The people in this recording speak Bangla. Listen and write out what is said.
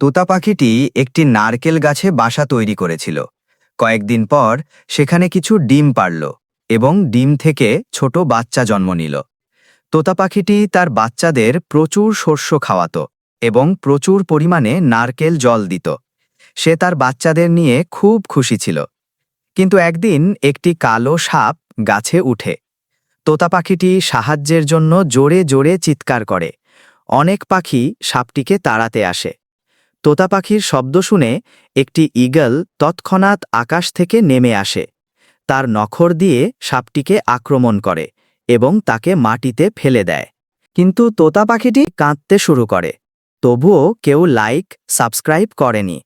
তোতা পাখিটি একটি নারকেল গাছে বাসা তৈরি করেছিল। কয়েকদিন পর সেখানে কিছু ডিম পাড়ল এবং ডিম থেকে ছোট বাচ্চা জন্ম নিল। তোতা পাখিটি তার বাচ্চাদের প্রচুর শস্য খাওয়াতো এবং প্রচুর পরিমাণে নারকেল জল দিত। সে তার বাচ্চাদের নিয়ে খুব খুশি ছিল। কিন্তু একদিন একটি কালো সাপ গাছে উঠে। তোতা পাখিটি সাহায্যের জন্য জোরে জোরে চিৎকার করে। অনেক পাখি সাপটিকে তাড়াতে আসে। তোতা পাখির শব্দ শুনে একটি ঈগল তৎক্ষণাৎ আকাশ থেকে নেমে আসে। তার নখর দিয়ে সাপটিকে আক্রমণ করে এবং তাকে মাটিতে ফেলে দেয়। কিন্তু তোতা পাখিটি কাঁদতে শুরু করে। তবুও কেউ লাইক, সাবস্ক্রাইব করেনি।